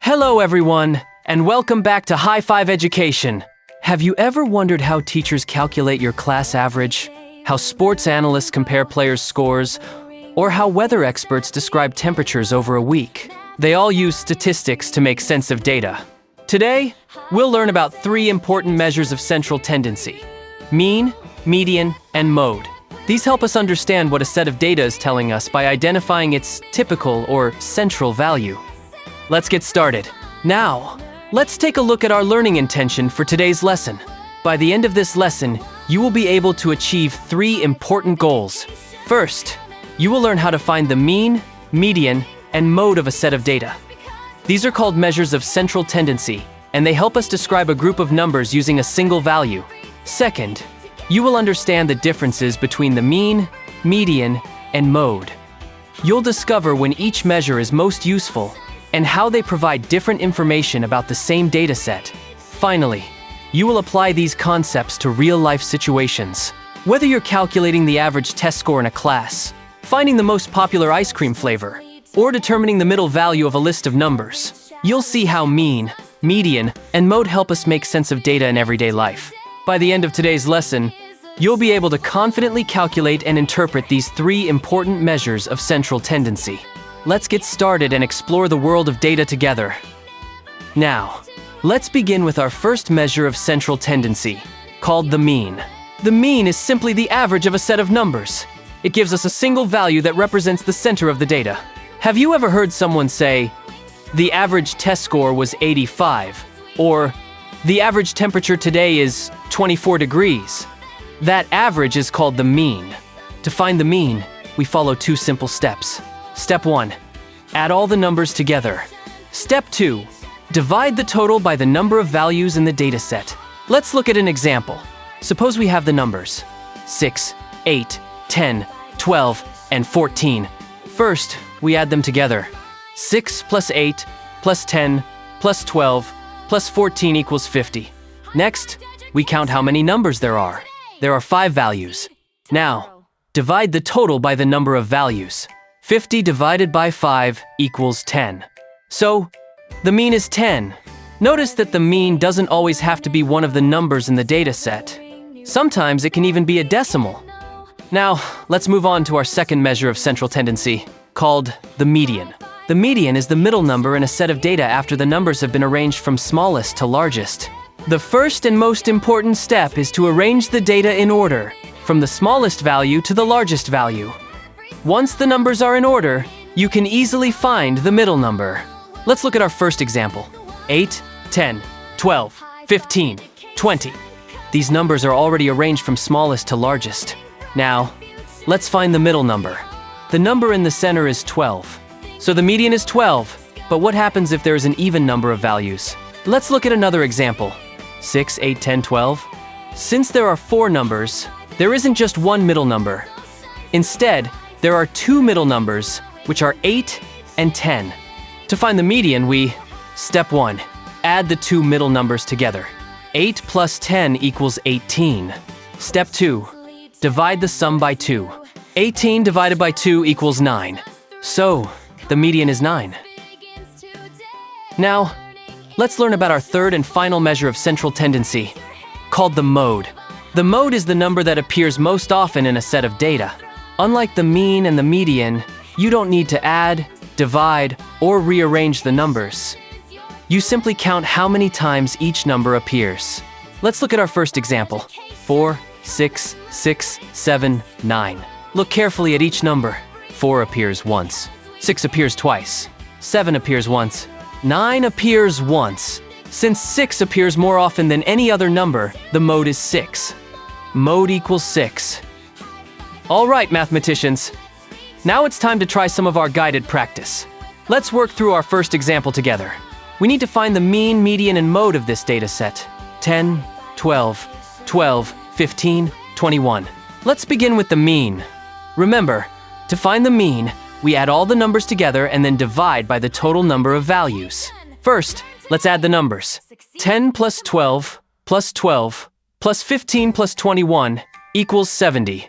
Hello everyone, and welcome back to High5 Education. Have you ever wondered how teachers calculate your class average? How sports analysts compare players' scores? Or how weather experts describe temperatures over a week? They all use statistics to make sense of data. Today, we'll learn about 3 important measures of central tendency: mean, median, and mode. These help us understand what a set of data is telling us by identifying its typical or central value. Let's get started. Now, let's take a look at our learning intention for today's lesson. By the end of this lesson, you will be able to achieve 3 important goals. First, you will learn how to find the mean, median, and mode of a set of data. These are called measures of central tendency, and they help us describe a group of numbers using a single value. Second, you will understand the differences between the mean, median, and mode. You'll discover when each measure is most useful and how they provide different information about the same data set. Finally, you will apply these concepts to real-life situations. Whether you're calculating the average test score in a class, finding the most popular ice cream flavor, or determining the middle value of a list of numbers, you'll see how mean, median, and mode help us make sense of data in everyday life. By the end of today's lesson, you'll be able to confidently calculate and interpret these 3 important measures of central tendency. Let's get started and explore the world of data together. Now, let's begin with our first measure of central tendency, called the mean. The mean is simply the average of a set of numbers. It gives us a single value that represents the center of the data. Have you ever heard someone say, "The average test score was 85," or "The average temperature today is 24 degrees"? That average is called the mean. To find the mean, we follow 2 simple steps. Step 1, add all the numbers together. Step 2, divide the total by the number of values in the dataset. Let's look at an example. Suppose we have the numbers 6, 8, 10, 12, and 14. First, we add them together. 6 plus 8 plus 10 plus 12 plus 14 equals 50. Next, we count how many numbers there are. There are 5 values. Now, divide the total by the number of values. 50 divided by 5 equals 10. So, the mean is 10. Notice that the mean doesn't always have to be one of the numbers in the data set. Sometimes it can even be a decimal. Now, let's move on to our second measure of central tendency, called the median. The median is the middle number in a set of data after the numbers have been arranged from smallest to largest. The first and most important step is to arrange the data in order, from the smallest value to the largest value. Once the numbers are in order, you can easily find the middle number. Let's look at our first example. 8, 10, 12, 15, 20. These numbers are already arranged from smallest to largest. Now, let's find the middle number. The number in the center is 12. So the median is 12, but what happens if there is an even number of values? Let's look at another example. 6, 8, 10, 12. Since there are 4 numbers, there isn't just one middle number. Instead, there are 2 middle numbers, which are 8 and 10. To find the median, Step 1, add the 2 middle numbers together. 8 plus 10 equals 18. Step 2, divide the sum by 2. 18 divided by 2 equals 9. So, the median is 9. Now, let's learn about our third and final measure of central tendency, called the mode. The mode is the number that appears most often in a set of data. Unlike the mean and the median, you don't need to add, divide, or rearrange the numbers. You simply count how many times each number appears. Let's look at our first example. 4, 6, 6, 7, 9. Look carefully at each number. 4 appears once. 6 appears twice. 7 appears once. 9 appears once. Since 6 appears more often than any other number, the mode is 6. Mode equals 6. All right, mathematicians. Now it's time to try some of our guided practice. Let's work through our first example together. We need to find the mean, median, and mode of this data set. 10, 12, 12, 15, 21. Let's begin with the mean. Remember, to find the mean, we add all the numbers together and then divide by the total number of values. First, let's add the numbers. 10 plus 12 plus 12 plus 15 plus 21 equals 70.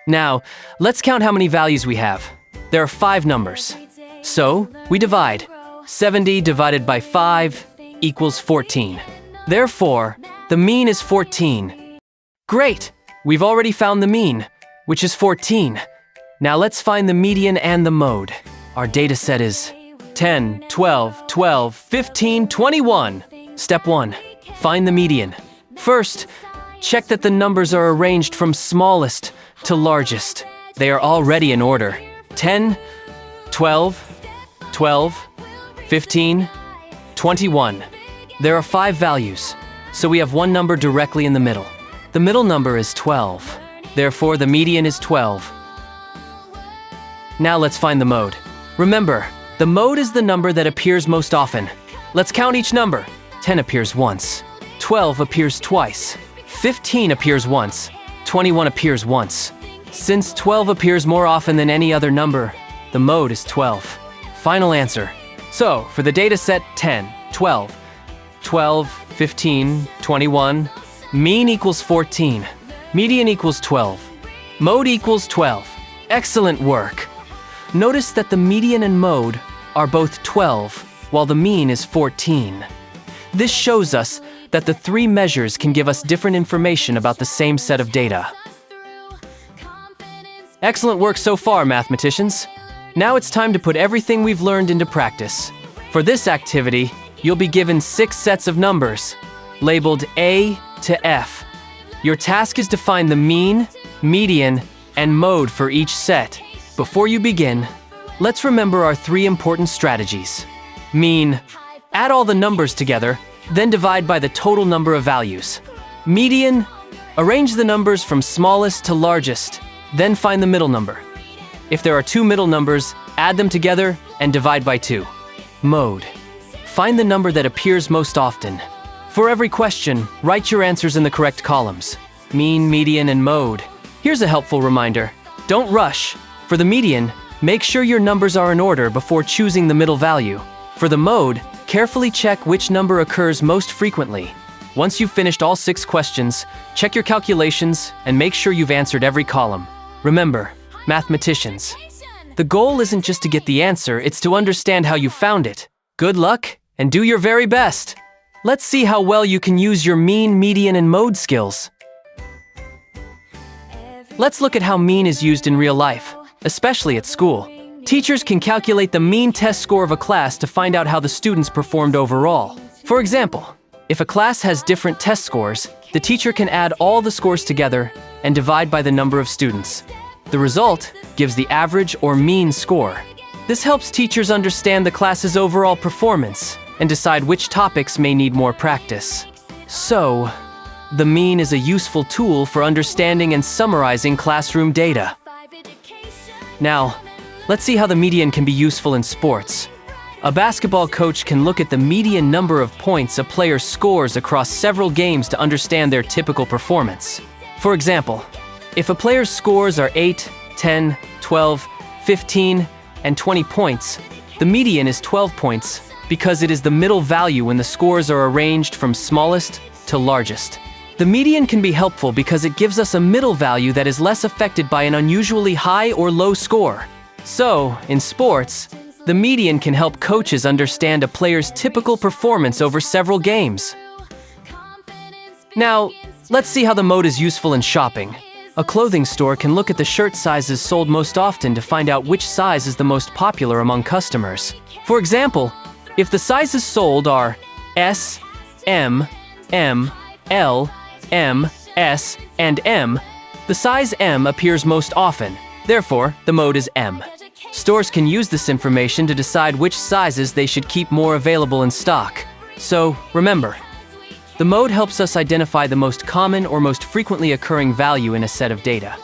Now, let's count how many values we have. There are 5 numbers. So, we divide. 70 divided by 5 equals 14. Therefore, the mean is 14. Great! We've already found the mean, which is 14. Now let's find the median and the mode. Our data set is 10, 12, 12, 15, 21. Step 1. Find the median. First, check that the numbers are arranged from smallest to largest. They are already in order. 10, 12, 12, 15, 21. There are 5 values, so we have one number directly in the middle. The middle number is 12. Therefore, the median is 12. Now let's find the mode. Remember, the mode is the number that appears most often. Let's count each number. 10 appears once. 12 appears twice. 15 appears once. 21 appears once. Since 12 appears more often than any other number, the mode is 12. Final answer. So, for the data set 10, 12, 12, 15, 21, mean equals 14, median equals 12, mode equals 12. Excellent work! Notice that the median and mode are both 12, while the mean is 14. This shows us that the 3 measures can give us different information about the same set of data. Excellent work so far, mathematicians. Now it's time to put everything we've learned into practice. For this activity, you'll be given 6 sets of numbers, labeled A to F. Your task is to find the mean, median, and mode for each set. Before you begin, let's remember our 3 important strategies. Mean, add all the numbers together, then divide by the total number of values. Median, arrange the numbers from smallest to largest, then find the middle number. If there are 2 middle numbers, add them together and divide by 2. Mode, find the number that appears most often. For every question, write your answers in the correct columns. Mean, median, and mode. Here's a helpful reminder. Don't rush. For the median, make sure your numbers are in order before choosing the middle value. For the mode, carefully check which number occurs most frequently. Once you've finished all 6 questions, check your calculations and make sure you've answered every column. Remember, mathematicians, the goal isn't just to get the answer, it's to understand how you found it. Good luck, and do your very best. Let's see how well you can use your mean, median, and mode skills. Let's look at how mean is used in real life, especially at school. Teachers can calculate the mean test score of a class to find out how the students performed overall. For example, if a class has different test scores, the teacher can add all the scores together and divide by the number of students. The result gives the average or mean score. This helps teachers understand the class's overall performance and decide which topics may need more practice. So, the mean is a useful tool for understanding and summarizing classroom data. Now, let's see how the median can be useful in sports. A basketball coach can look at the median number of points a player scores across several games to understand their typical performance. For example, if a player's scores are 8, 10, 12, 15, and 20 points, the median is 12 points because it is the middle value when the scores are arranged from smallest to largest. The median can be helpful because it gives us a middle value that is less affected by an unusually high or low score. So, in sports, the median can help coaches understand a player's typical performance over several games. Now, let's see how the mode is useful in shopping. A clothing store can look at the shirt sizes sold most often to find out which size is the most popular among customers. For example, if the sizes sold are S, M, M, L, M, S, and M, the size M appears most often. Therefore, the mode is M. Stores can use this information to decide which sizes they should keep more available in stock. So, remember, the mode helps us identify the most common or most frequently occurring value in a set of data.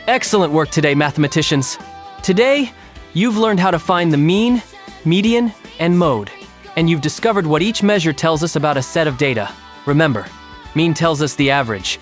Excellent work today, mathematicians. Today, you've learned how to find the mean, median, and mode, and you've discovered what each measure tells us about a set of data. Remember, mean tells us the average,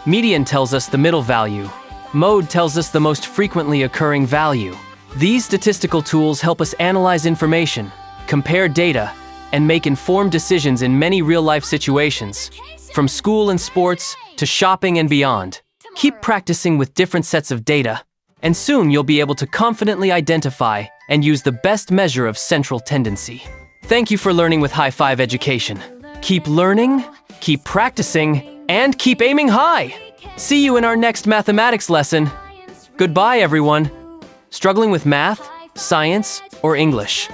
median tells us the middle value, mode tells us the most frequently occurring value. These statistical tools help us analyze information, compare data, and make informed decisions in many real-life situations, from school and sports to shopping and beyond. Keep practicing with different sets of data, And soon you'll be able to confidently identify and use the best measure of central tendency. Thank you for learning with High5 Education. Keep learning, keep practicing, and keep aiming high. See you in our next mathematics lesson. Goodbye, everyone. Struggling with math, science, or English?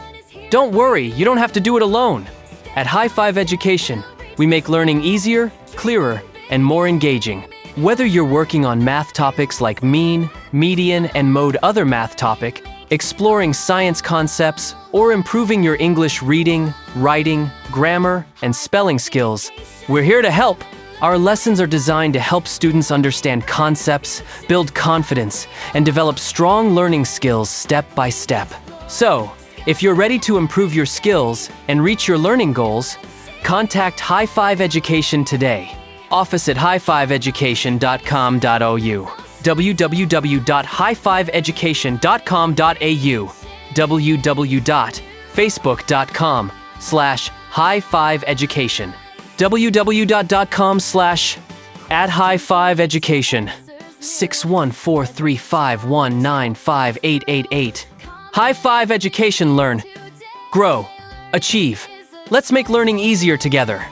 Don't worry, you don't have to do it alone. At High5 Education, we make learning easier, clearer, and more engaging. Whether you're working on math topics like mean, median, and mode other math topic, exploring science concepts, or improving your English reading, writing, grammar, and spelling skills, we're here to help. Our lessons are designed to help students understand concepts, build confidence, and develop strong learning skills step by step. So, if you're ready to improve your skills and reach your learning goals, contact High5 Education today. Office at high5education.com.au, www.high5education.com.au, www.facebook.com/high5education, www.com/@high5education, 61435195888. High5 Education. Learn, grow, achieve. Let's make learning easier together.